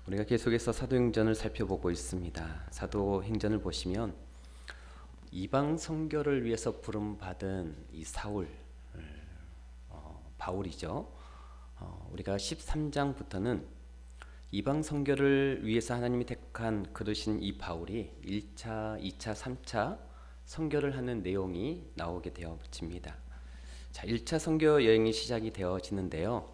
우리가 계속해서 사도행전을 살펴보고 있습니다. 사도행전을 보시면 이방 선교를 위해서 부름받은 이 사울, 바울이죠. 우리가 13장부터는 이방 선교를 위해서 하나님이 택한 그르신 이 바울이 1차, 2차, 3차 선교를 하는 내용이 나오게 되어집니다. 자, 1차 선교 여행이 시작이 되어지는데요.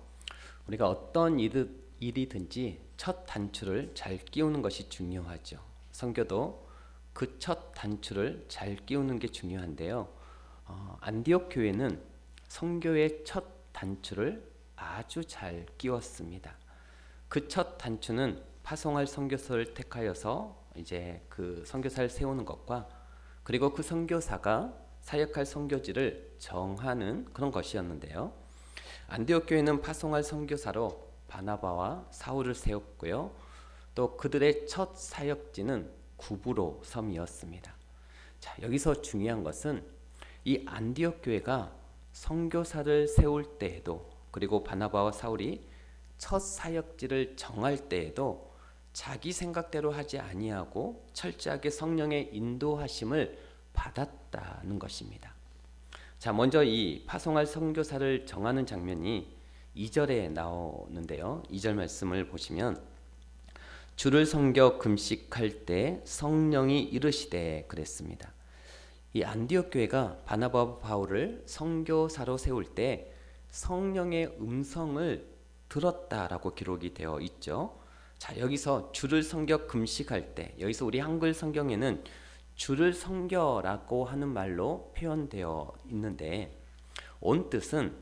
우리가 어떤 일이든지 첫 단추를 잘 끼우는 것이 중요하죠. 선교도 그 첫 단추를 잘 끼우는 게 중요한데요. 안디옥 교회는 선교의 첫 단추를 아주 잘 끼웠습니다. 그 첫 단추는 파송할 선교사를 택하여서 이제 그 선교사를 세우는 것과 그리고 그 선교사가 사역할 선교지를 정하는 그런 것이었는데요. 안디옥 교회는 파송할 선교사로 바나바와 사울을 세웠고요. 또 그들의 첫 사역지는 구브로 섬이었습니다. 자, 여기서 중요한 것은 이 안디옥 교회가 선교사를 세울 때에도 그리고 바나바와 사울이 첫 사역지를 정할 때에도 자기 생각대로 하지 아니하고 철저하게 성령의 인도하심을 받았다는 것입니다. 자, 먼저 이 파송할 선교사를 정하는 장면이 2절에 나오는데요. 2절 말씀을 보시면 주를 섬겨 금식할 때 성령이 이르시되 그랬습니다. 이 안디옥 교회가 바나바와 바울을 선교사로 세울 때 성령의 음성을 들었다라고 기록이 되어 있죠. 자, 여기서 주를 섬겨 금식할 때, 여기서 우리 한글 성경에는 주를 섬겨라고 하는 말로 표현되어 있는데 온 뜻은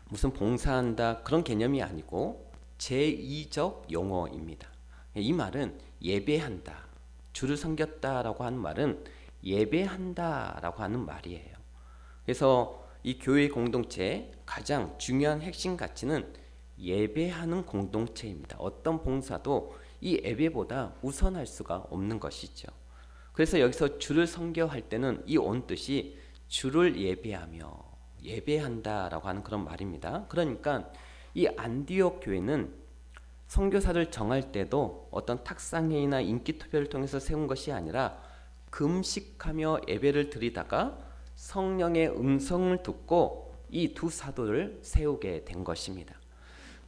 무슨 봉사한다 그런 개념이 아니고 제2적 용어입니다. 이 말은 예배한다, 주를 섬겼다라고 하는 말은 예배한다라고 하는 말이에요. 그래서 이 교회 공동체의 가장 중요한 핵심 가치는 예배하는 공동체입니다. 어떤 봉사도 이 예배보다 우선할 수가 없는 것이죠. 그래서 여기서 주를 섬겨할 때는 이 온 뜻이 주를 예배하며 예배한다라고 하는 그런 말입니다. 그러니까 이 안디옥 교회는 선교사를 정할 때도 어떤 탁상회의나 인기 투표를 통해서 세운 것이 아니라 금식하며 예배를 드리다가 성령의 음성을 듣고 이 두 사도를 세우게 된 것입니다.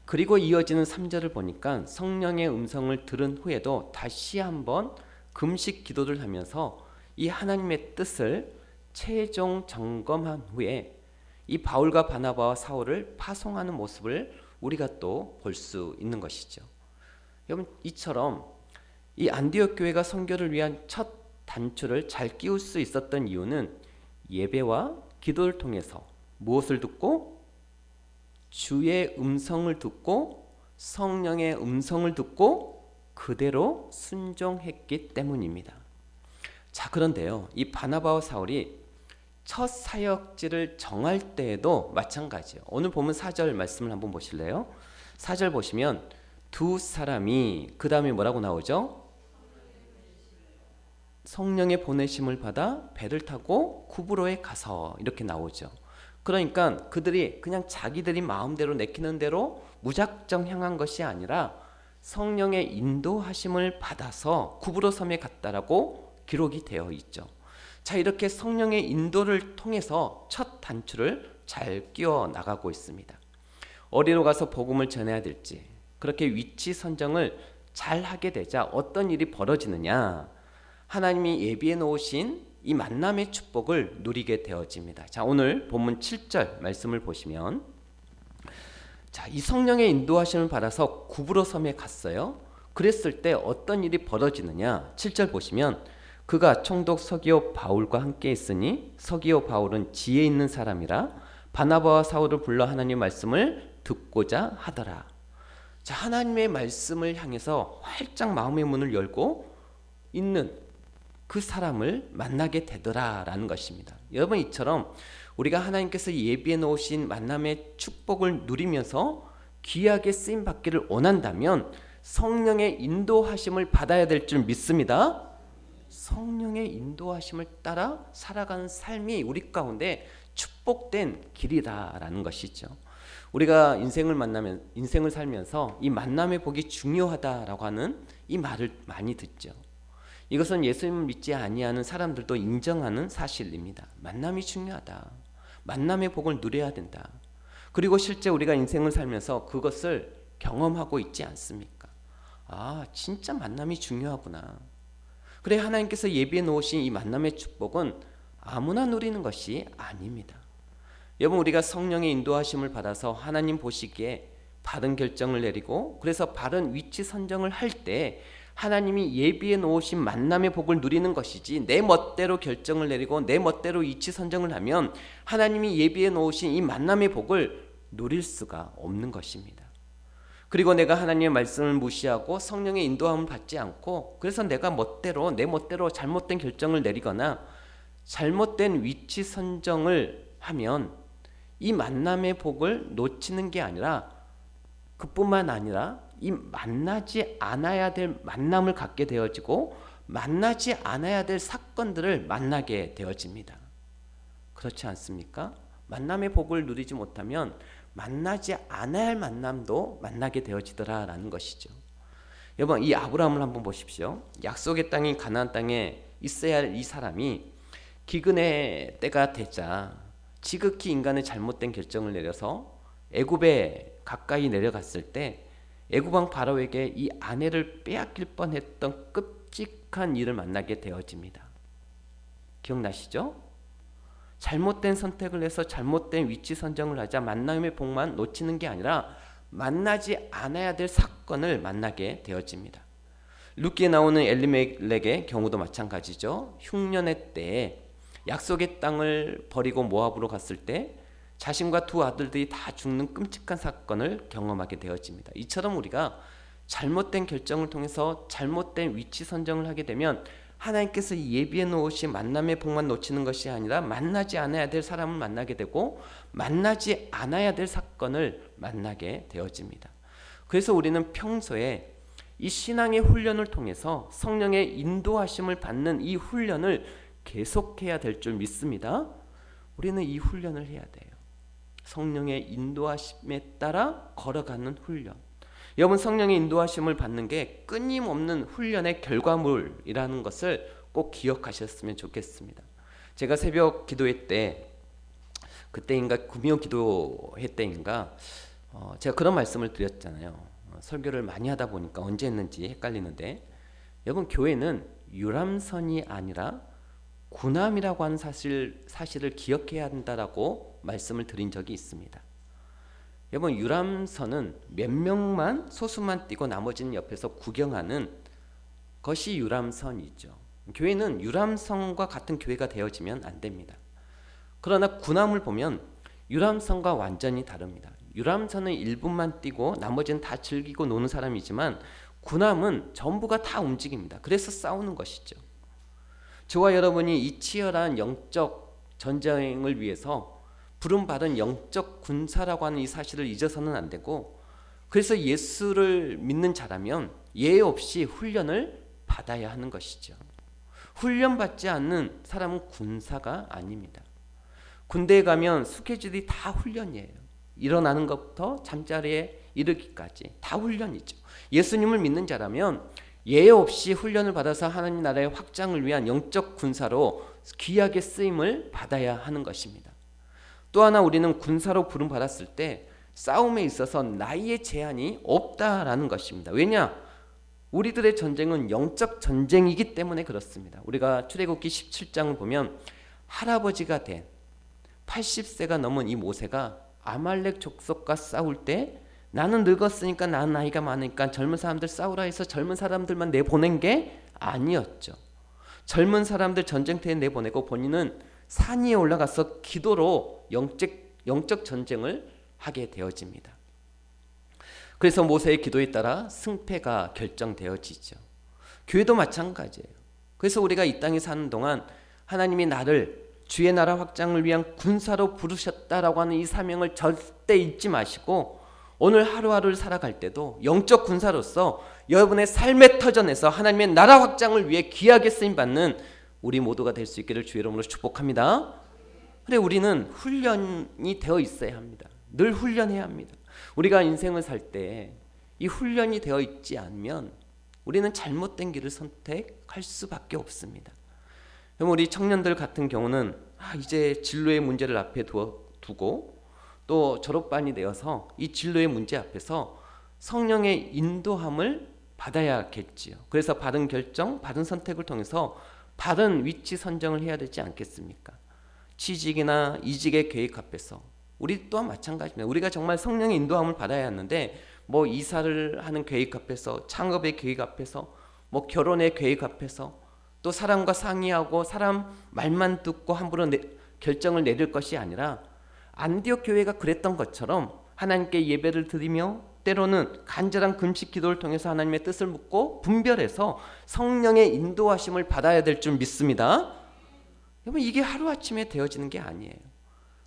그리고 이어지는 3절을 보니까 성령의 음성을 들은 후에도 다시 한번 금식 기도를 하면서 이 하나님의 뜻을 최종 점검한 후에 이 바울과 바나바와 사울을 파송하는 모습을 우리가 또 볼 수 있는 것이죠. 여러분, 이처럼 이 안디옥 교회가 선교를 위한 첫 단추를 잘 끼울 수 있었던 이유는 예배와 기도를 통해서 무엇을 듣고? 주의 음성을 듣고 성령의 음성을 듣고 그대로 순종했기 때문입니다. 자, 그런데요, 이 바나바와 사울이 첫 사역지를 정할 때에도 마찬가지예요. 오늘 보면 4절 말씀을 한번 보실래요? 4절 보시면 두 사람이 그 다음에 뭐라고 나오죠? 성령의 보내심을 받아 배를 타고 구브로에 가서 이렇게 나오죠. 그러니까 그들이 그냥 자기들이 마음대로 내키는 대로 무작정 향한 것이 아니라 성령의 인도하심을 받아서 구브로 섬에 갔다라고 기록이 되어 있죠. 자, 이렇게 성령의 인도를 통해서 첫 단추를 잘 끼워 나가고 있습니다. 어디로 가서 복음을 전해야 될지 그렇게 위치 선정을 잘 하게 되자 어떤 일이 벌어지느냐? 하나님이 예비해 놓으신 이 만남의 축복을 누리게 되어집니다. 자, 오늘 본문 7절 말씀을 보시면 자, 이 성령의 인도하심을 받아서 구브로 섬에 갔어요. 그랬을 때 어떤 일이 벌어지느냐? 7절 보시면 그가 총독 서기오 바울과 함께 있으니 서기오 바울은 지혜 있는 사람이라 바나바와 사울을 불러 하나님의 말씀을 듣고자 하더라. 자, 하나님의 말씀을 향해서 활짝 마음의 문을 열고 있는 그 사람을 만나게 되더라라는 것입니다. 여러분, 이처럼 우리가 하나님께서 예비해 놓으신 만남의 축복을 누리면서 귀하게 쓰임 받기를 원한다면 성령의 인도하심을 받아야 될 줄 믿습니다. 성령의 인도하심을 따라 살아가는 삶이 우리 가운데 축복된 길이다라는 것이죠. 우리가 인생을 살면서 이 만남의 복이 중요하다라고 하는 이 말을 많이 듣죠. 이것은 예수님을 믿지 아니하는 사람들도 인정하는 사실입니다. 만남이 중요하다. 만남의 복을 누려야 된다. 그리고 실제 우리가 인생을 살면서 그것을 경험하고 있지 않습니까? 아, 진짜 만남이 중요하구나. 그래, 하나님께서 예비해 놓으신 이 만남의 축복은 아무나 누리는 것이 아닙니다. 여러분, 우리가 성령의 인도하심을 받아서 하나님 보시기에 바른 결정을 내리고 그래서 바른 위치 선정을 할 때 하나님이 예비해 놓으신 만남의 복을 누리는 것이지, 내 멋대로 결정을 내리고 내 멋대로 위치 선정을 하면 하나님이 예비해 놓으신 이 만남의 복을 누릴 수가 없는 것입니다. 그리고 내가 하나님의 말씀을 무시하고 성령의 인도함을 받지 않고 그래서 내가 내 멋대로 잘못된 결정을 내리거나 잘못된 위치 선정을 하면 이 만남의 복을 놓치는 게 아니라, 그뿐만 아니라 이 만나지 않아야 될 만남을 갖게 되어지고 만나지 않아야 될 사건들을 만나게 되어집니다. 그렇지 않습니까? 만남의 복을 누리지 못하면 만나지 않아야 할 만남도 만나게 되어지더라라는 것이죠. 여러분, 이 아브라함을 한번 보십시오. 약속의 땅인 가나안 땅에 있어야 할 이 사람이 기근의 때가 되자 지극히 인간의 잘못된 결정을 내려서 애굽에 가까이 내려갔을 때 애굽 왕 바로에게 이 아내를 빼앗길 뻔했던 끔찍한 일을 만나게 되어집니다. 기억나시죠? 잘못된 선택을 해서 잘못된 위치 선정을 하자 만남의 복만 놓치는 게 아니라 만나지 않아야 될 사건을 만나게 되어집니다. 룻기에 나오는 엘리멜렉의 경우도 마찬가지죠. 흉년의 때에 약속의 땅을 버리고 모압으로 갔을 때 자신과 두 아들들이 다 죽는 끔찍한 사건을 경험하게 되어집니다. 이처럼 우리가 잘못된 결정을 통해서 잘못된 위치 선정을 하게 되면 하나님께서 예비해 놓으신 만남의 복만 놓치는 것이 아니라 만나지 않아야 될 사람을 만나게 되고 만나지 않아야 될 사건을 만나게 되어집니다. 그래서 우리는 평소에 이 신앙의 훈련을 통해서 성령의 인도하심을 받는 이 훈련을 계속해야 될 줄 믿습니다. 우리는 이 훈련을 해야 돼요. 성령의 인도하심에 따라 걸어가는 훈련. 여러분, 성령의 인도하심을 받는 게 끊임없는 훈련의 결과물이라는 것을 꼭 기억하셨으면 좋겠습니다. 제가 새벽 기도회 때, 그때인가 구미호 기도회 때인가 제가 그런 말씀을 드렸잖아요. 설교를 많이 하다 보니까 언제 했는지 헷갈리는데, 여러분, 교회는 유람선이 아니라 군함이라고 하는 사실을 기억해야 한다라고 말씀을 드린 적이 있습니다. 여러분, 유람선은 몇 명만 소수만 뛰고 나머지는 옆에서 구경하는 것이 유람선이죠. 교회는 유람선과 같은 교회가 되어지면 안 됩니다. 그러나 군함을 보면 유람선과 완전히 다릅니다. 유람선은 1분만 뛰고 나머지는 다 즐기고 노는 사람이지만 군함은 전부가 다 움직입니다. 그래서 싸우는 것이죠. 저와 여러분이 이 치열한 영적 전쟁을 위해서 부름받은 영적 군사라고 하는 이 사실을 잊어서는 안 되고, 그래서 예수를 믿는 자라면 예외 없이 훈련을 받아야 하는 것이죠. 훈련받지 않는 사람은 군사가 아닙니다. 군대에 가면 스케줄이 다 훈련이에요. 일어나는 것부터 잠자리에 이르기까지 다 훈련이죠. 예수님을 믿는 자라면 예외 없이 훈련을 받아서 하나님 나라의 확장을 위한 영적 군사로 귀하게 쓰임을 받아야 하는 것입니다. 또 하나, 우리는 군사로 부름받았을 때 싸움에 있어서 나이의 제한이 없다라는 것입니다. 왜냐? 우리들의 전쟁은 영적 전쟁이기 때문에 그렇습니다. 우리가 출애굽기 17장을 보면 할아버지가 된 80세가 넘은 이 모세가 아말렉 족속과 싸울 때 나는 늙었으니까, 나는 나이가 많으니까 젊은 사람들 싸우라 해서 젊은 사람들만 내보낸 게 아니었죠. 젊은 사람들 전쟁터에 내보내고 본인은 산 위에 올라가서 기도로 영적 전쟁을 하게 되어집니다. 그래서 모세의 기도에 따라 승패가 결정되어지죠. 교회도 마찬가지예요. 그래서 우리가 이 땅에 사는 동안 하나님이 나를 주의 나라 확장을 위한 군사로 부르셨다라고 하는 이 사명을 절대 잊지 마시고, 오늘 하루하루를 살아갈 때도 영적 군사로서 여러분의 삶의 터전에서 하나님의 나라 확장을 위해 귀하게 쓰임받는 우리 모두가 될 수 있기를 주의 이름으로 축복합니다. 그래, 우리는 훈련이 되어 있어야 합니다. 늘 훈련해야 합니다. 우리가 인생을 살 때 이 훈련이 되어 있지 않으면 우리는 잘못된 길을 선택할 수밖에 없습니다. 그럼 우리 청년들 같은 경우는 이제 진로의 문제를 앞에 두고 또 졸업반이 되어서 이 진로의 문제 앞에서 성령의 인도함을 받아야겠지요. 그래서 바른 결정, 바른 선택을 통해서 바른 위치 선정을 해야 되지 않겠습니까? 취직이나 이직의 계획 앞에서 우리 또한 마찬가지입니다. 우리가 정말 성령의 인도함을 받아야 하는데 뭐 이사를 하는 계획 앞에서, 창업의 계획 앞에서, 뭐 결혼의 계획 앞에서 또 사람과 상의하고 사람 말만 듣고 함부로 결정을 내릴 것이 아니라 안디옥 교회가 그랬던 것처럼 하나님께 예배를 드리며 때로는 간절한 금식 기도를 통해서 하나님의 뜻을 묻고 분별해서 성령의 인도하심을 받아야 될 줄 믿습니다. 여러분, 이게 하루아침에 되어지는 게 아니에요.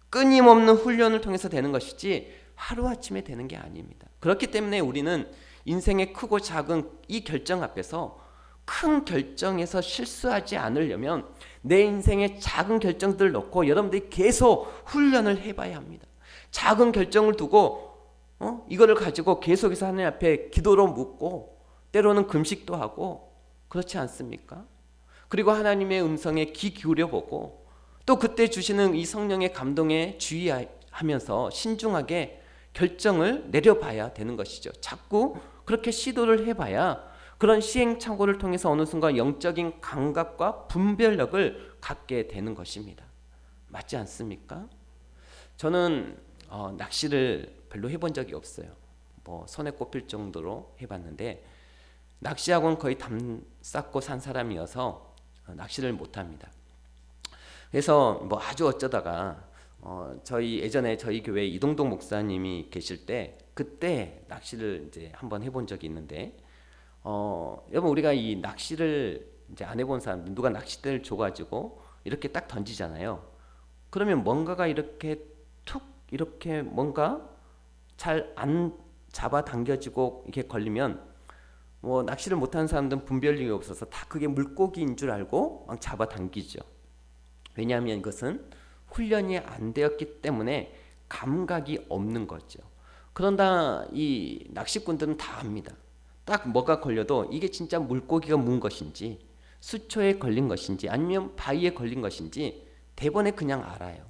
끊임없는 훈련을 통해서 되는 것이지 하루아침에 되는 게 아닙니다. 그렇기 때문에 우리는 인생의 크고 작은 이 결정 앞에서 큰 결정에서 실수하지 않으려면 내 인생의 작은 결정들을 놓고 여러분들이 계속 훈련을 해봐야 합니다. 작은 결정을 두고 이거를 가지고 계속해서 하나님 앞에 기도로 묻고 때로는 금식도 하고 그렇지 않습니까? 그리고 하나님의 음성에 귀 기울여 보고 또 그때 주시는 이 성령의 감동에 주의하면서 신중하게 결정을 내려봐야 되는 것이죠. 자꾸 그렇게 시도를 해봐야 그런 시행착오를 통해서 어느 순간 영적인 감각과 분별력을 갖게 되는 것입니다. 맞지 않습니까? 저는 낚시를 별로 해본 적이 없어요. 뭐 손에 꼽힐 정도로 해봤는데 낚시학원 거의 담 쌓고 산 사람이어서 낚시를 못합니다. 그래서 뭐 아주 어쩌다가 예전에 저희 교회 이동동 목사님이 계실 때 그때 낚시를 이제 한번 해본 적이 있는데 여러분, 우리가 이 낚시를 이제 안 해본 사람, 누가 낚싯대를 줘가지고 이렇게 딱 던지잖아요. 그러면 뭔가가 이렇게 툭 이렇게 뭔가 잘 안 잡아 당겨지고 이렇게 걸리면 뭐 낚시를 못하는 사람들은 분별력이 없어서 다 그게 물고기인 줄 알고 막 잡아 당기죠. 왜냐하면 이것은 훈련이 안 되었기 때문에 감각이 없는 거죠. 그런다 이 낚시꾼들은 다 압니다. 딱 뭐가 걸려도 이게 진짜 물고기가 문 것인지 수초에 걸린 것인지 아니면 바위에 걸린 것인지 대번에 그냥 알아요.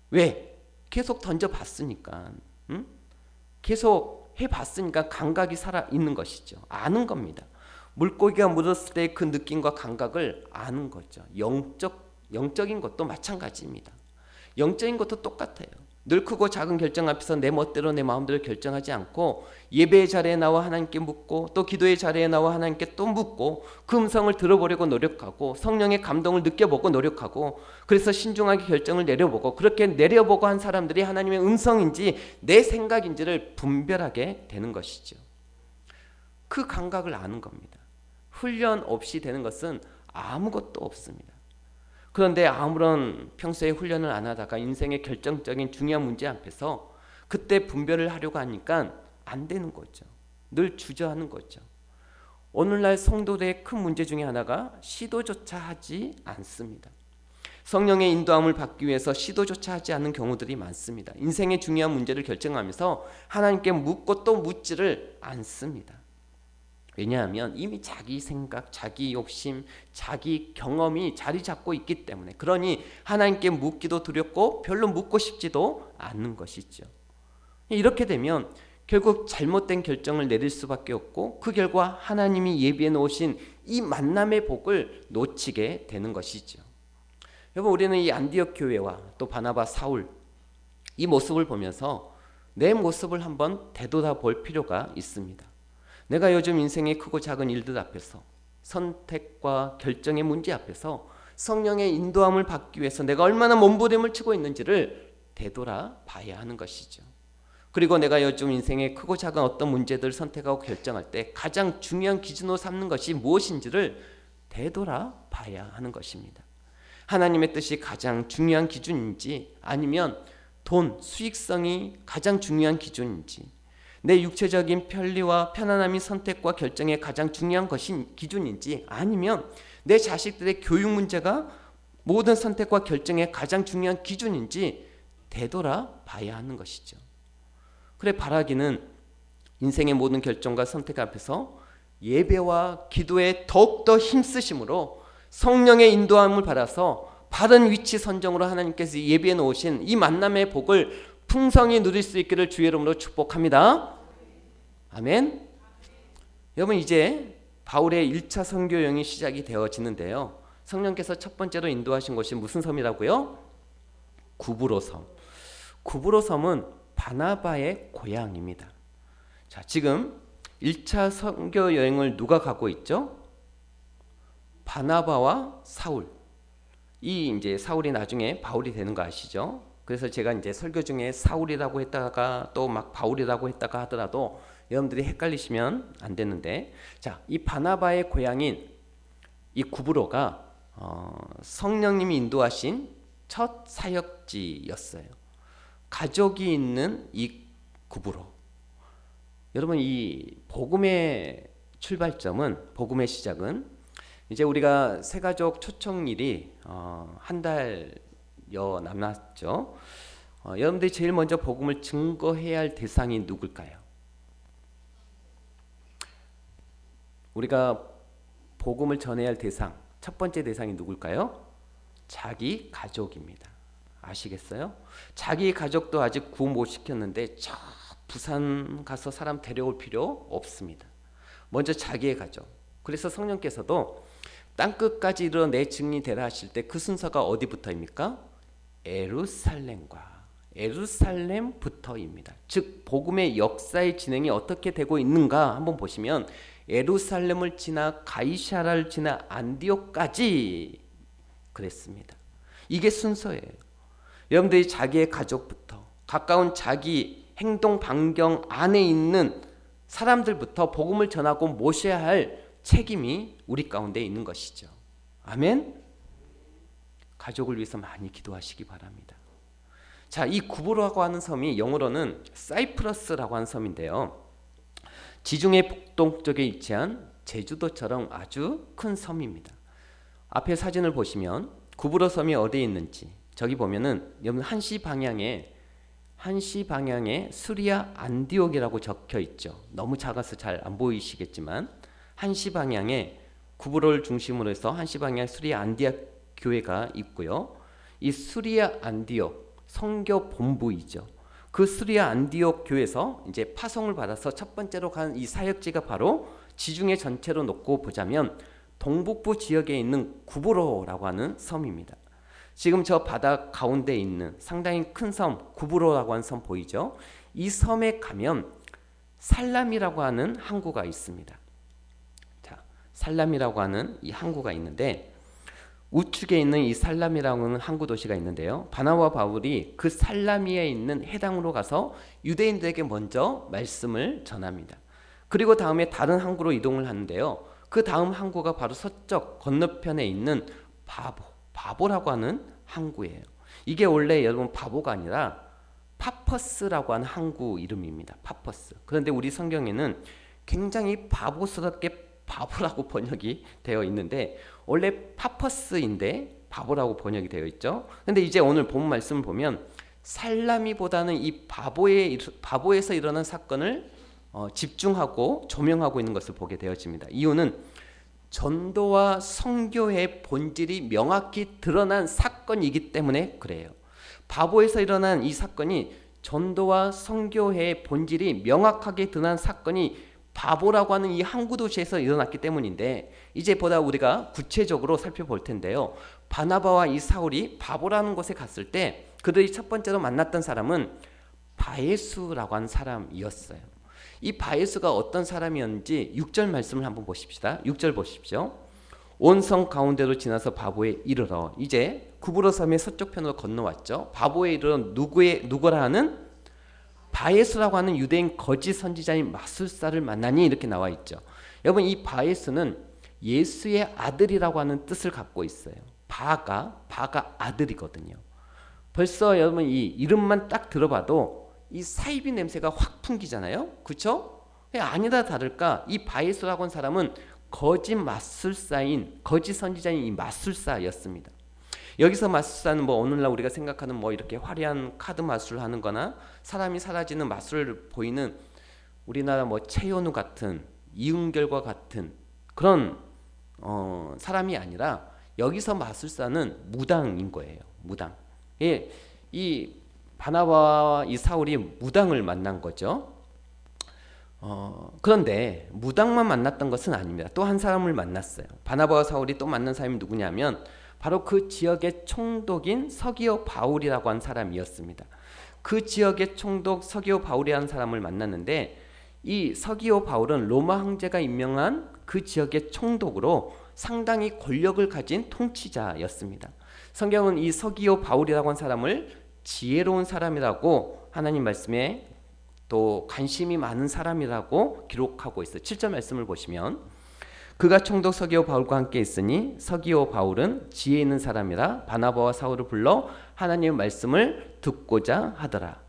왜? 계속 던져봤으니까. 계속 해봤으니까 감각이 살아있는 것이죠. 아는 겁니다. 물고기가 물었을 때 그 느낌과 감각을 아는 거죠. 영적인 것도 마찬가지입니다. 영적인 것도 똑같아요. 늘 크고 작은 결정 앞에서 내 멋대로 내 마음대로 결정하지 않고 예배의 자리에 나와 하나님께 묻고 또 기도의 자리에 나와 하나님께 또 묻고 그 음성을 들어보려고 노력하고 성령의 감동을 느껴보고 노력하고 그래서 신중하게 결정을 내려보고 그렇게 내려보고 한 사람들이 하나님의 음성인지 내 생각인지를 분별하게 되는 것이죠. 그 감각을 아는 겁니다. 훈련 없이 되는 것은 아무것도 없습니다. 그런데 아무런 평소에 훈련을 안 하다가 인생의 결정적인 중요한 문제 앞에서 그때 분별을 하려고 하니까 안 되는 거죠. 늘 주저하는 거죠. 오늘날 성도들의 큰 문제 중에 하나가 시도조차 하지 않습니다. 성령의 인도함을 받기 위해서 시도조차 하지 않는 경우들이 많습니다. 인생의 중요한 문제를 결정하면서 하나님께 묻고 또 묻지를 않습니다. 왜냐하면 이미 자기 생각, 자기 욕심, 자기 경험이 자리 잡고 있기 때문에 그러니 하나님께 묻기도 두렵고 별로 묻고 싶지도 않는 것이죠. 이렇게 되면 결국 잘못된 결정을 내릴 수밖에 없고 그 결과 하나님이 예비해 놓으신 이 만남의 복을 놓치게 되는 것이죠. 여러분, 우리는 이 안디옥 교회와 또 바나바, 사울 이 모습을 보면서 내 모습을 한번 되돌아볼 필요가 있습니다. 내가 요즘 인생의 크고 작은 일들 앞에서 선택과 결정의 문제 앞에서 성령의 인도함을 받기 위해서 내가 얼마나 몸부림을 치고 있는지를 되돌아봐야 하는 것이죠. 그리고 내가 요즘 인생의 크고 작은 어떤 문제들을 선택하고 결정할 때 가장 중요한 기준으로 삼는 것이 무엇인지를 되돌아봐야 하는 것입니다. 하나님의 뜻이 가장 중요한 기준인지 아니면 돈, 수익성이 가장 중요한 기준인지 내 육체적인 편리와 편안함이 선택과 결정의 가장 중요한 것인 기준인지 아니면 내 자식들의 교육 문제가 모든 선택과 결정의 가장 중요한 기준인지 되돌아봐야 하는 것이죠. 그래 바라기는 인생의 모든 결정과 선택 앞에서 예배와 기도에 더욱더 힘쓰심으로 성령의 인도함을 받아서 바른 위치 선정으로 하나님께서 예비해 놓으신 이 만남의 복을 풍성히 누릴 수 있기를 주의 이름으로 축복합니다. 아멘. 여러분 이제 바울의 1차 선교 여행이 시작이 되어지는데요. 성령께서 첫 번째로 인도하신 곳이 무슨 섬이라고요? 구브로 섬. 구브로 섬은 바나바의 고향입니다. 자, 지금 1차 선교 여행을 누가 가고 있죠? 바나바와 사울. 이 이제 사울이 나중에 바울이 되는 거 아시죠? 그래서 제가 이제 설교 중에 사울이라고 했다가 또 막 바울이라고 했다가 하더라도 여러분들이 헷갈리시면 안 되는데, 자, 이 바나바의 고향인 이 구브로가 성령님이 인도하신 첫 사역지였어요. 가족이 있는 이 구브로. 여러분 이 복음의 출발점은, 복음의 시작은 이제 우리가 새가족 초청일이 한 달여 남았죠. 여러분들이 제일 먼저 복음을 증거해야 할 대상이 누굴까요? 우리가 복음을 전해야 할 대상, 첫 번째 대상이 누굴까요? 자기 가족입니다. 아시겠어요? 자기 가족도 아직 구원 못 시켰는데 저 부산 가서 사람 데려올 필요 없습니다. 먼저 자기의 가족. 그래서 성령께서도 땅끝까지 이르러 내 증인이 되라 하실 때 그 순서가 어디부터입니까? 에루살렘부터입니다. 즉 복음의 역사의 진행이 어떻게 되고 있는가 한번 보시면 에루살렘을 지나 가이사라를 지나 안디옥까지 그랬습니다. 이게 순서예요. 여러분들이 자기의 가족부터 가까운 자기 행동 반경 안에 있는 사람들부터 복음을 전하고 모셔야 할 책임이 우리 가운데 있는 것이죠. 아멘. 가족을 위해서 많이 기도하시기 바랍니다. 자, 이 구브로라고 하는 섬이 영어로는 사이프러스라고 하는 섬인데요. 지중해 북동쪽에 위치한 제주도처럼 아주 큰 섬입니다. 앞에 사진을 보시면 구브로 섬이 어디에 있는지, 저기 보면은 여러분 한시 방향에 수리아 안디옥이라고 적혀 있죠. 너무 작아서 잘 안 보이시겠지만 한시 방향에 구브로를 중심으로 해서 한시 방향 수리아 안디옥 교회가 있고요. 이 수리아 안디옥 선교 본부이죠. 그 수리아 안디옥 교회에서 이제 파송을 받아서 첫 번째로 간 이 사역지가 바로 지중해 전체로 놓고 보자면 동북부 지역에 있는 구브로라고 하는 섬입니다. 지금 저 바다 가운데 있는 상당히 큰 섬 구브로라고 하는 섬 보이죠? 이 섬에 가면 살람이라고 하는 항구가 있습니다. 자, 살람이라고 하는 이 항구가 있는데 우측에 있는 이 살람이라고 하는 항구 도시가 있는데요. 바나바와 바울이 그 살라미에 있는 해당으로 가서 유대인들에게 먼저 말씀을 전합니다. 그리고 다음에 다른 항구로 이동을 하는데요. 그 다음 항구가 바로 서쪽 건너편에 있는 바보라고 하는 항구예요. 이게 원래 여러분 바보가 아니라 파퍼스라고 하는 항구 이름입니다. 파퍼스. 그런데 우리 성경에는 굉장히 바보스럽게 바보라고 번역이 되어 있는데 원래 파퍼스인데 바보라고 번역이 되어 있죠. 근데 이제 오늘 본 말씀을 보면 살라미보다는 이 바보에서 일어난 사건을 집중하고 조명하고 있는 것을 보게 되어집니다. 이유는 전도와 선교의 본질이 명확히 드러난 사건이기 때문에 그래요. 바보에서 일어난 이 사건이 전도와 선교의 본질이 명확하게 드러난 사건이 바보라고 하는 이 항구 도시에서 일어났기 때문인데 이제 보다 우리가 구체적으로 살펴볼 텐데요. 바나바와 이 사울이 바보라는 곳에 갔을 때 그들이 첫 번째로 만났던 사람은 바예수라고 하는 사람이었어요. 이 바예수가 어떤 사람이었는지 6절 말씀을 한번 보십시다. 6절 보십시오. 온 성 가운데로 지나서 바보에 이르러, 이제 구브로 섬의 서쪽 편으로 건너왔죠. 바보에 이르러 누구라 하는 바예수라고 하는 유대인 거짓 선지자인 마술사를 만나니 이렇게 나와 있죠. 여러분 이 바예수는 예수의 아들이라고 하는 뜻을 갖고 있어요. 바가 아들이거든요. 벌써 여러분 이 이름만 딱 들어봐도 이 사이비 냄새가 확 풍기잖아요. 그렇죠? 아니다 다를까 이 바예수라고 하는 사람은 거짓 마술사인 거짓 선지자인 이 마술사였습니다. 여기서 마술사는 뭐 오늘날 우리가 생각하는 뭐 이렇게 화려한 카드 마술을 하는 거나 사람이 사라지는 마술을 보이는 우리나라 뭐 최현우 같은 이은결과 같은 그런 사람이 아니라 여기서 마술사는 무당인 거예요. 무당. 예, 이 바나바와 이 사울이 무당을 만난 거죠. 그런데 무당만 만났던 것은 아닙니다. 또 한 사람을 만났어요. 바나바와 사울이 또 만난 사람이 누구냐면 바로 그 지역의 총독인 서기오 바울이라고 한 사람이었습니다. 그 지역의 총독 서기오 바울이라는 사람을 만났는데 이 서기오 바울은 로마 황제가 임명한 그 지역의 총독으로 상당히 권력을 가진 통치자였습니다. 성경은 이 서기오 바울이라고 한 사람을 지혜로운 사람이라고 하나님 말씀에 또 관심이 많은 사람이라고 기록하고 있어요. 7절 말씀을 보시면 그가 총독 서기오 바울과 함께 있으니 서기오 바울은 지혜 있는 사람이라 바나바와 사울을 불러 하나님의 말씀을 듣고자 하더라.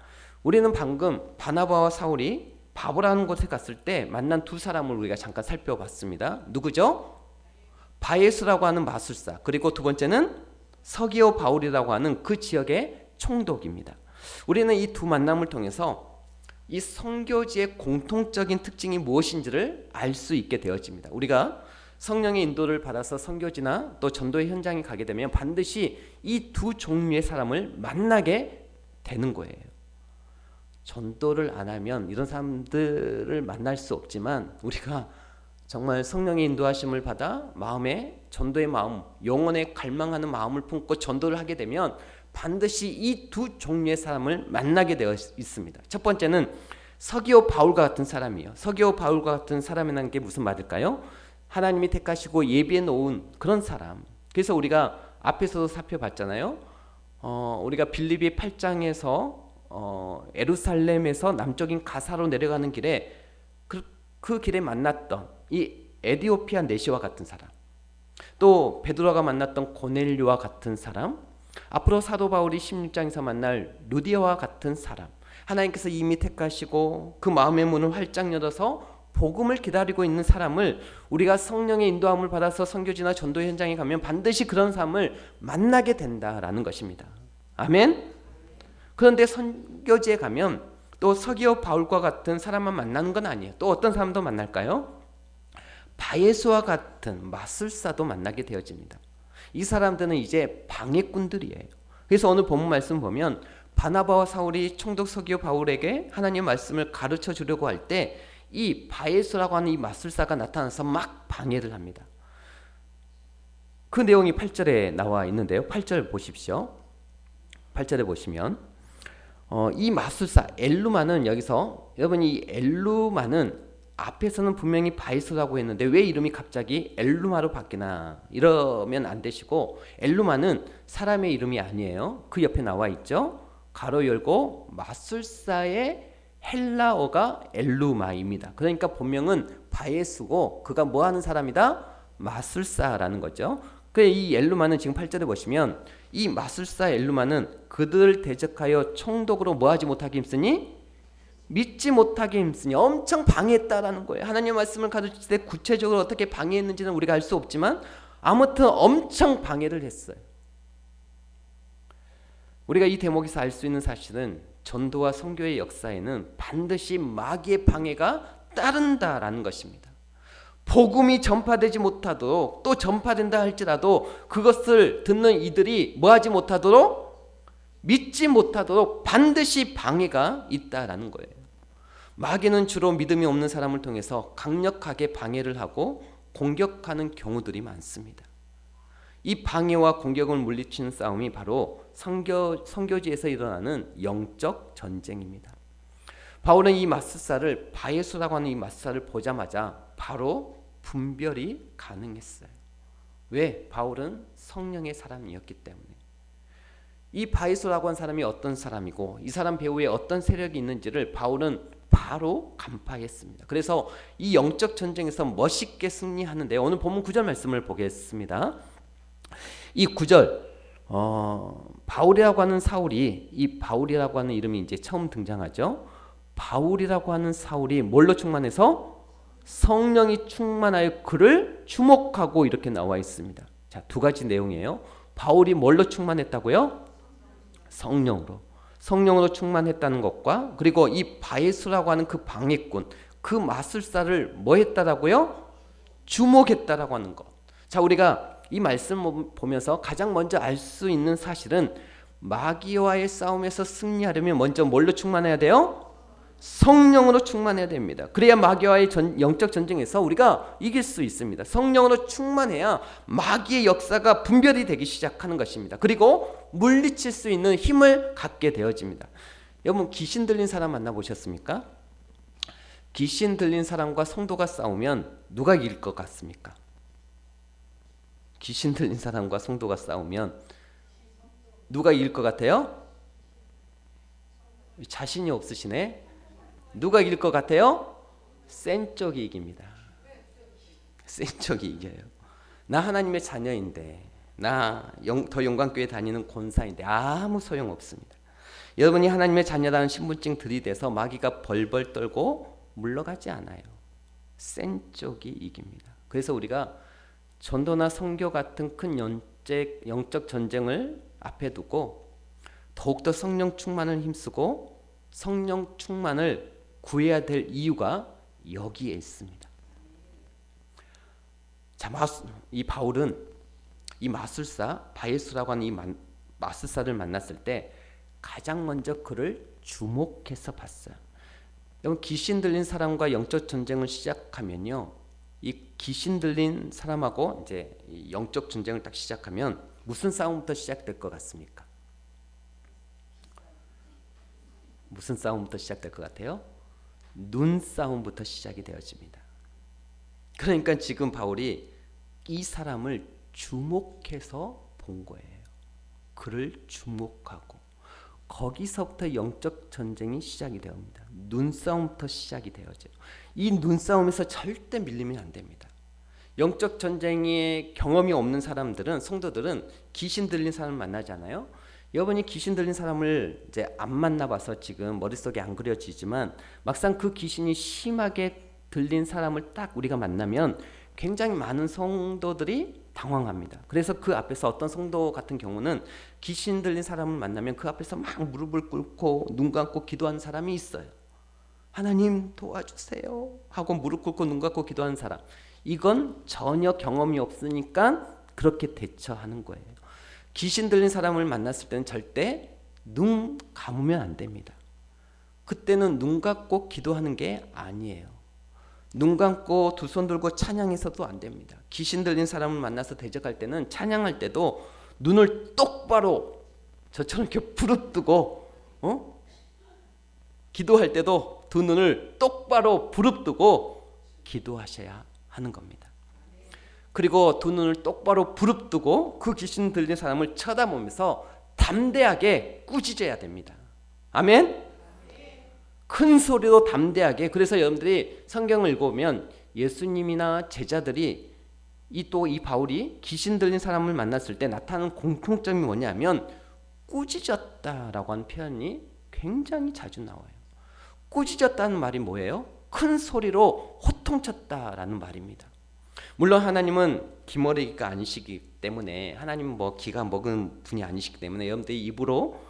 우리는 방금 바나바와 사울이 바보라는 곳에 갔을 때 만난 두 사람을 우리가 잠깐 살펴봤습니다. 누구죠? 바예수라고 하는 마술사, 그리고 두 번째는 서기오 바울이라고 하는 그 지역의 총독입니다. 우리는 이 두 만남을 통해서 이 선교지의 공통적인 특징이 무엇인지를 알 수 있게 되어집니다. 우리가 성령의 인도를 받아서 선교지나 또 전도의 현장에 가게 되면 반드시 이 두 종류의 사람을 만나게 되는 거예요. 전도를 안 하면 이런 사람들을 만날 수 없지만 우리가 정말 성령의 인도하심을 받아 마음에 전도의 마음, 영혼에 갈망하는 마음을 품고 전도를 하게 되면 반드시 이 두 종류의 사람을 만나게 되어 있습니다. 첫 번째는 서기오 바울과 같은 사람이에요. 서기오 바울과 같은 사람이라는 게 무슨 말일까요? 하나님이 택하시고 예비해 놓은 그런 사람. 그래서 우리가 앞에서도 살펴봤잖아요. 우리가 빌립기 8장에서 예루살렘에서 남쪽인 가사로 내려가는 길에 그 길에 만났던 이 에디오피아 내시와 같은 사람, 또 베드로가 만났던 고넬료와 같은 사람, 앞으로 사도 바울이 16장에서 만날 루디아와 같은 사람, 하나님께서 이미 택하시고 그 마음의 문을 활짝 열어서 복음을 기다리고 있는 사람을 우리가 성령의 인도함을 받아서 선교지나 전도 현장에 가면 반드시 그런 사람을 만나게 된다라는 것입니다. 아멘. 그런데 선교지에 가면 또 서기오 바울과 같은 사람만 만나는 건 아니에요. 또 어떤 사람도 만날까요? 바예수와 같은 마술사도 만나게 되어집니다. 이 사람들은 이제 방해꾼들이에요. 그래서 오늘 본문 말씀 보면 바나바와 사울이 총독 서기오 바울에게 하나님의 말씀을 가르쳐 주려고 할 때 이 바예수라고 하는 이 마술사가 나타나서 막 방해를 합니다. 그 내용이 8절에 나와 있는데요. 8절 보십시오. 8절에 보시면 이 마술사 엘루마는, 여기서 여러분 이 엘루마는 앞에서는 분명히 바이스라고 했는데 왜 이름이 갑자기 엘루마로 바뀌나, 이러면 안 되시고, 엘루마는 사람의 이름이 아니에요. 그 옆에 나와 있죠. 가로 열고 마술사의 헬라어가 엘루마입니다. 그러니까 본명은 바예스고 그가 뭐 하는 사람이다? 마술사라는 거죠. 이 엘루마는 지금 8절에 보시면 이 마술사 엘루마는 그들을 대적하여 총독으로 뭐하지 못하게 힘쓰니? 믿지 못하게 힘쓰니 엄청 방해했다라는 거예요. 하나님의 말씀을 가르칠 때 구체적으로 어떻게 방해했는지는 우리가 알 수 없지만 아무튼 엄청 방해를 했어요. 우리가 이 대목에서 알 수 있는 사실은 전도와 선교의 역사에는 반드시 마귀의 방해가 따른다라는 것입니다. 복음이 전파되지 못하도록, 또 전파된다 할지라도 그것을 듣는 이들이 뭐하지 못하도록, 믿지 못하도록 반드시 방해가 있다라는 거예요. 마귀는 주로 믿음이 없는 사람을 통해서 강력하게 방해를 하고 공격하는 경우들이 많습니다. 이 방해와 공격을 물리치는 싸움이 바로 선교지에서 일어나는 영적 전쟁입니다. 바울은 이 마술사를, 바예수라고 하는 이 마술사를 보자마자 바로 분별이 가능했어요. 왜? 바울은 성령의 사람이었기 때문에. 이 바예수라고 하는 사람이 어떤 사람이고 이 사람 배후에 어떤 세력이 있는지를 바울은 바로 간파했습니다. 그래서 이 영적 전쟁에서 멋있게 승리하는데, 오늘 본문 9절 말씀을 보겠습니다. 이 9절 바울이라고 하는 사울이, 이 바울이라고 하는 이름이 이제 처음 등장하죠. 바울이라고 하는 사울이 뭘로 충만해서? 성령이 충만하여 그를 주목하고, 이렇게 나와 있습니다. 자, 두 가지 내용이에요. 바울이 뭘로 충만했다고요? 성령으로. 성령으로 충만했다는 것과 그리고 이 바예수라고 하는 그 방해꾼, 그 마술사를 뭐 했다라고요? 주목했다라고 하는 것. 자, 우리가 이 말씀을 보면서 가장 먼저 알 수 있는 사실은 마귀와의 싸움에서 승리하려면 먼저 뭘로 충만해야 돼요? 성령으로 충만해야 됩니다. 그래야 마귀와의 영적 전쟁에서 우리가 이길 수 있습니다. 성령으로 충만해야 마귀의 역사가 분별이 되기 시작하는 것입니다. 그리고 물리칠 수 있는 힘을 갖게 되어집니다. 여러분, 귀신 들린 사람 만나보셨습니까? 귀신 들린 사람과 성도가 싸우면 누가 이길 것 같습니까? 귀신 들린 사람과 성도가 싸우면 누가 이길 것 같아요? 자신이 없으시네. 누가 이길 것 같아요? 센 쪽이 이깁니다. 센 쪽이 이겨요. 나 하나님의 자녀인데, 나 더 영광교회 다니는 권사인데 아무 소용없습니다. 여러분이 하나님의 자녀라는 신분증 들이대서 마귀가 벌벌 떨고 물러가지 않아요. 센 쪽이 이깁니다. 그래서 우리가 전도나 선교 같은 큰 영적 전쟁을 앞에 두고 더욱더 성령 충만을 힘쓰고 성령 충만을 구해야 될 이유가 여기에 있습니다. 자, 이 바울은 이 마술사 바예수라고 하는 이 마술사를 만났을 때 가장 먼저 그를 주목해서 봤어요. 여러분, 귀신 들린 사람과 영적 전쟁을 시작하면요, 이 귀신 들린 사람하고 이제 영적 전쟁을 딱 시작하면 무슨 싸움부터 시작될 것 같습니까? 무슨 싸움부터 시작될 것 같아요? 눈싸움부터 시작이 되어집니다. 그러니까 지금 바울이 이 사람을 주목해서 본 거예요. 그를 주목하고 거기서부터 영적 전쟁이 시작이 되옵니다. 눈싸움부터 시작이 되어져요. 이 눈싸움에서 절대 밀리면 안 됩니다. 영적 전쟁의 경험이 없는 사람들은, 성도들은 귀신 들린 사람을 만나잖아요. 여러분이 귀신 들린 사람을 이제 안 만나봐서 지금 머릿속에 안 그려지지만 막상 그 귀신이 심하게 들린 사람을 딱 우리가 만나면 굉장히 많은 성도들이 당황합니다. 그래서 그 앞에서 어떤 성도 같은 경우는 귀신 들린 사람을 만나면 그 앞에서 막 무릎을 꿇고 눈 감고 기도하는 사람이 있어요. 하나님 도와주세요 하고 무릎 꿇고 눈 감고 기도하는 사람, 이건 전혀 경험이 없으니까 그렇게 대처하는 거예요. 귀신 들린 사람을 만났을 때는 절대 눈 감으면 안 됩니다. 그때는 눈 감고 기도하는 게 아니에요. 눈 감고 두 손 들고 찬양해서도 안 됩니다. 귀신 들린 사람을 만나서 대적할 때는 찬양할 때도 눈을 똑바로 저처럼 이렇게 부릅뜨고, 기도할 때도 두 눈을 똑바로 부릅뜨고 기도하셔야 하는 겁니다. 그리고 두 눈을 똑바로 부릅뜨고 그 귀신 들린 사람을 쳐다보면서 담대하게 꾸짖어야 됩니다. 아멘? 큰 소리로 담대하게. 그래서 여러분들이 성경을 읽어보면 예수님이나 제자들이 이 바울이 귀신 들린 사람을 만났을 때 나타나는 공통점이 뭐냐면 꾸짖었다라고 하는 표현이 굉장히 자주 나와요. 꾸짖었다는 말이 뭐예요? 큰 소리로 호통쳤다라는 말입니다. 물론 하나님은 기머리가 아니시기 때문에, 하나님은 뭐 기가 먹은 분이 아니시기 때문에 여러분들이 입으로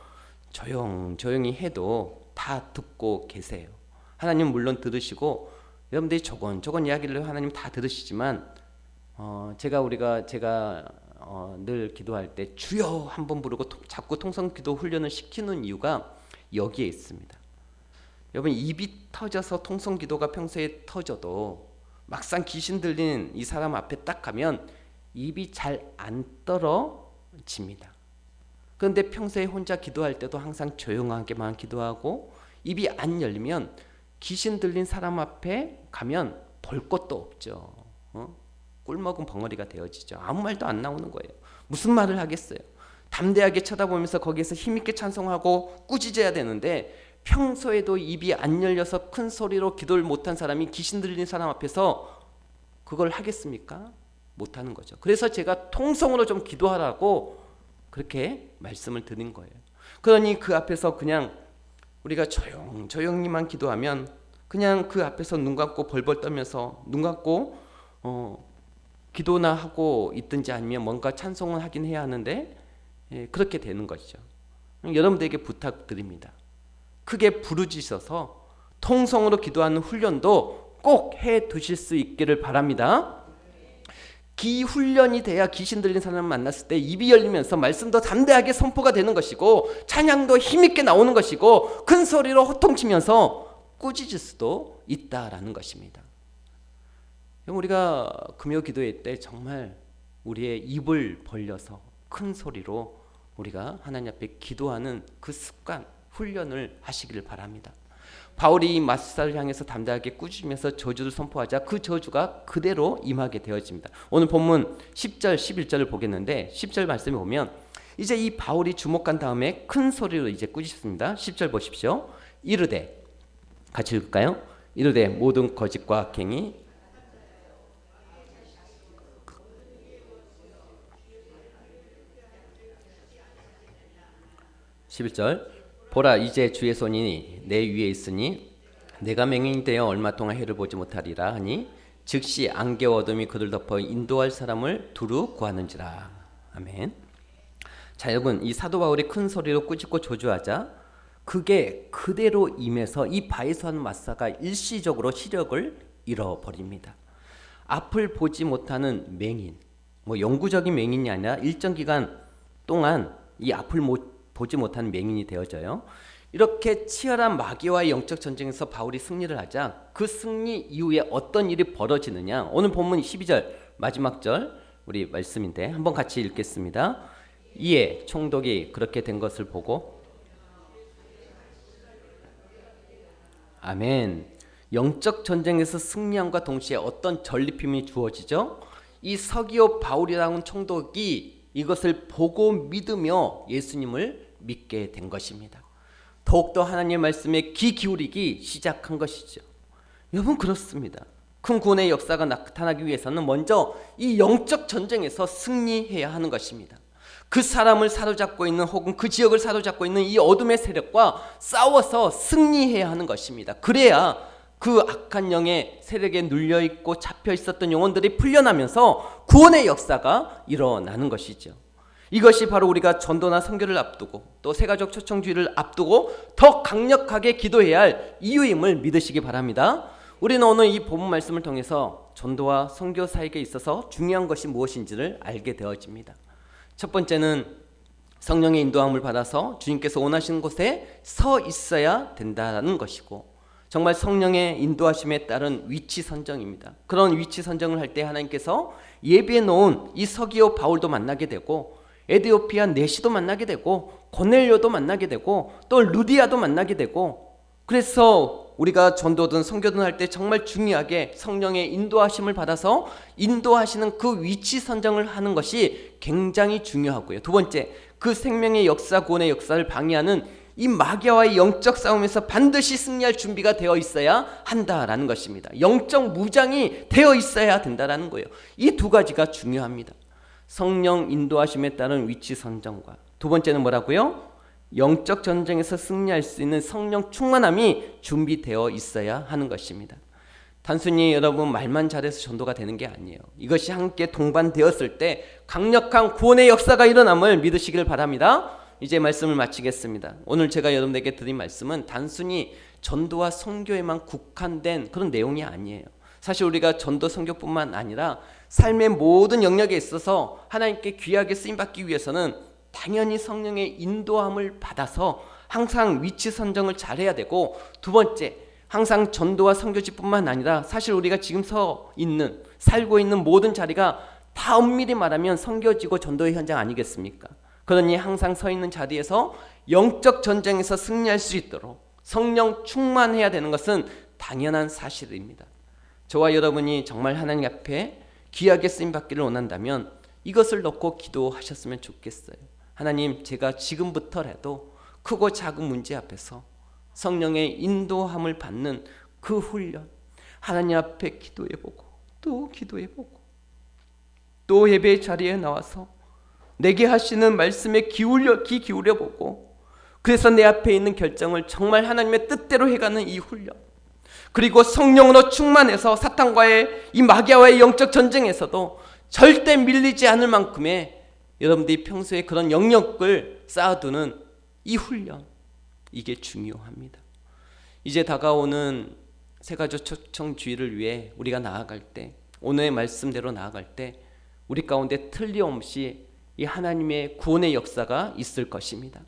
조용히 해도 다 듣고 계세요. 하나님은 물론 들으시고 여러분들이 조곤조곤 이야기를 하나님 다 들으시지만 제가 늘 기도할 때 주여 한번 부르고 자꾸 통성기도 훈련을 시키는 이유가 여기에 있습니다. 여러분, 입이 터져서 통성기도가 평소에 터져도 막상 귀신 들린 이 사람 앞에 딱 가면 입이 잘 안 떨어집니다. 그런데 평소에 혼자 기도할 때도 항상 조용하게만 기도하고 입이 안 열리면 귀신 들린 사람 앞에 가면 볼 것도 없죠. 꿀먹은 벙어리가 되어지죠. 아무 말도 안 나오는 거예요. 무슨 말을 하겠어요. 담대하게 쳐다보면서 거기에서 힘있게 찬송하고 꾸짖어야 되는데 평소에도 입이 안 열려서 큰 소리로 기도를 못한 사람이 귀신 들린 사람 앞에서 그걸 하겠습니까? 못하는 거죠. 그래서 제가 통성으로 좀 기도하라고 그렇게 말씀을 드린 거예요. 그러니 그 앞에서 그냥 우리가 조용히만 기도하면 그냥 그 앞에서 눈 감고 벌벌 떨면서 눈 감고 기도나 하고 있든지 아니면 뭔가 찬송을 하긴 해야 하는데 그렇게 되는 것이죠. 여러분들에게 부탁드립니다. 크게 부르짖어서 통성으로 기도하는 훈련도 꼭 해 두실 수 있기를 바랍니다. 기훈련이 돼야 귀신 들린 사람을 만났을 때 입이 열리면서 말씀도 담대하게 선포가 되는 것이고 찬양도 힘있게 나오는 것이고 큰 소리로 호통치면서 꾸짖을 수도 있다라는 것입니다. 우리가 금요 기도회 때 정말 우리의 입을 벌려서 큰 소리로 우리가 하나님 앞에 기도하는 그 습관, 훈련을 하시기를 바랍니다. 바울이 이 마술사를 향해서 담대하게 꾸짖으면서 저주를 선포하자 그 저주가 그대로 임하게 되어집니다. 오늘 본문 10절, 11절을 보겠는데 10절 말씀에 보면 이제 이 바울이 주목한 다음에 큰 소리로 이제 꾸짖습니다. 10절 보십시오. 이르되, 같이 읽을까요? 이르되 모든 거짓과 악행이 11절 보라 이제 주의 손이 내 위에 있으니 내가 맹인이 되어 얼마 동안 해를 보지 못하리라 하니 즉시 안개와 어둠이 그들 덮어 인도할 사람을 두루 구하는지라. 아멘. 자 여러분, 이 사도 바울이 큰 소리로 꾸짖고 조주하자 그게 그대로 임해서 이 바에서하는 마사가 일시적으로 시력을 잃어버립니다. 앞을 보지 못하는 맹인, 영구적인 맹인이 아니라 일정 기간 동안 이 앞을 보지 못하는 맹인이 되어져요. 이렇게 치열한 마귀와의 영적 전쟁에서 바울이 승리를 하자 그 승리 이후에 어떤 일이 벌어지느냐, 오늘 본문 12절 마지막 절 우리 말씀인데 한번 같이 읽겠습니다. 이에 총독이 그렇게 된 것을 보고, 아멘. 영적 전쟁에서 승리함과 동시에 어떤 전리품이 주어지죠? 이 서기오 바울이라는 총독이 이것을 보고 믿으며 예수님을 믿게 된 것입니다. 더욱더 하나님의 말씀에 귀 기울이기 시작한 것이죠. 여러분, 그렇습니다. 큰 구원의 역사가 나타나기 위해서는 먼저 이 영적 전쟁에서 승리해야 하는 것입니다. 그 사람을 사로잡고 있는 혹은 그 지역을 사로잡고 있는 이 어둠의 세력과 싸워서 승리해야 하는 것입니다. 그래야 그 악한 영의 세력에 눌려있고 잡혀 있었던 영혼들이 풀려나면서 구원의 역사가 일어나는 것이죠. 이것이 바로 우리가 전도나 선교를 앞두고 또 새가족 초청주의를 앞두고 더 강력하게 기도해야 할 이유임을 믿으시기 바랍니다. 우리는 오늘 이 본문 말씀을 통해서 전도와 선교사에게 있어서 중요한 것이 무엇인지를 알게 되어집니다. 첫 번째는 성령의 인도함을 받아서 주님께서 원하시는 곳에 서 있어야 된다는 것이고, 정말 성령의 인도하심에 따른 위치 선정입니다. 그런 위치 선정을 할 때 하나님께서 예비해 놓은 이 서기오 바울도 만나게 되고 에디오피아 네시도 만나게 되고 고넬료도 만나게 되고 또 루디아도 만나게 되고, 그래서 우리가 전도든 선교든 할 때 정말 중요하게 성령의 인도하심을 받아서 인도하시는 그 위치 선정을 하는 것이 굉장히 중요하고요. 두 번째, 그 생명의 역사, 구원의 역사를 방해하는 이 마귀와의 영적 싸움에서 반드시 승리할 준비가 되어 있어야 한다라는 것입니다. 영적 무장이 되어 있어야 된다라는 거예요. 이 두 가지가 중요합니다. 성령 인도하심에 따른 위치 선정과, 두 번째는 뭐라고요? 영적 전쟁에서 승리할 수 있는 성령 충만함이 준비되어 있어야 하는 것입니다. 단순히 여러분 말만 잘해서 전도가 되는 게 아니에요. 이것이 함께 동반되었을 때 강력한 구원의 역사가 일어남을 믿으시길 바랍니다. 이제 말씀을 마치겠습니다. 오늘 제가 여러분에게 드린 말씀은 단순히 전도와 선교에만 국한된 그런 내용이 아니에요. 사실 우리가 전도 선교뿐만 아니라 삶의 모든 영역에 있어서 하나님께 귀하게 쓰임받기 위해서는 당연히 성령의 인도함을 받아서 항상 위치 선정을 잘해야 되고, 두 번째, 항상 전도와 선교지뿐만 아니라 사실 우리가 지금 살고 있는 모든 자리가 다 엄밀히 말하면 선교지고 전도의 현장 아니겠습니까? 그러니 항상 서 있는 자리에서 영적 전쟁에서 승리할 수 있도록 성령 충만해야 되는 것은 당연한 사실입니다. 저와 여러분이 정말 하나님 앞에 귀하게 쓰임받기를 원한다면 이것을 놓고 기도하셨으면 좋겠어요. 하나님, 제가 지금부터라도 크고 작은 문제 앞에서 성령의 인도함을 받는 그 훈련, 하나님 앞에 기도해보고 또 기도해보고 또 예배의 자리에 나와서 내게 하시는 말씀에 귀 기울여보고, 그래서 내 앞에 있는 결정을 정말 하나님의 뜻대로 해가는 이 훈련, 그리고 성령으로 충만해서 사탄과의 이 마귀와의 영적 전쟁에서도 절대 밀리지 않을 만큼의 여러분들이 평소에 그런 영역을 쌓아두는 이 훈련, 이게 중요합니다. 이제 다가오는 새가족 초청주의를 위해 우리가 나아갈 때, 오늘의 말씀대로 나아갈 때 우리 가운데 틀림없이 이 하나님의 구원의 역사가 있을 것입니다.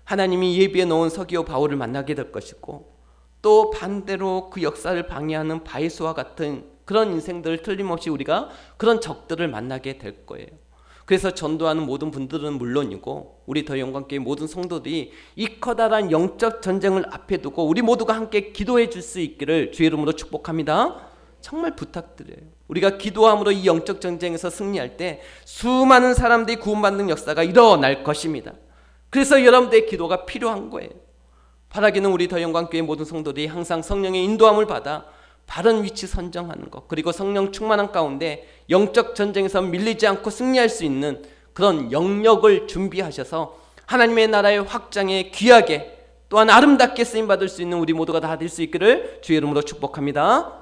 하나님이 예비해 놓은 서기오 바울을 만나게 될 것이고, 또 반대로 그 역사를 방해하는 바이수와 같은 그런 인생들을 틀림없이 우리가 그런 적들을 만나게 될 거예요. 그래서 전도하는 모든 분들은 물론이고 우리 더 영광교회 모든 성도들이 이 커다란 영적 전쟁을 앞에 두고 우리 모두가 함께 기도해 줄 수 있기를 주의 이름으로 축복합니다. 정말 부탁드려요. 우리가 기도함으로 이 영적 전쟁에서 승리할 때 수많은 사람들이 구원받는 역사가 일어날 것입니다. 그래서 여러분들의 기도가 필요한 거예요. 바라기는 우리 더 영광교회 모든 성도들이 항상 성령의 인도함을 받아 바른 위치 선정하는 것, 그리고 성령 충만한 가운데 영적 전쟁에서 밀리지 않고 승리할 수 있는 그런 영역을 준비하셔서 하나님의 나라의 확장에 귀하게 또한 아름답게 쓰임받을 수 있는 우리 모두가 다 될 수 있기를 주의 이름으로 축복합니다.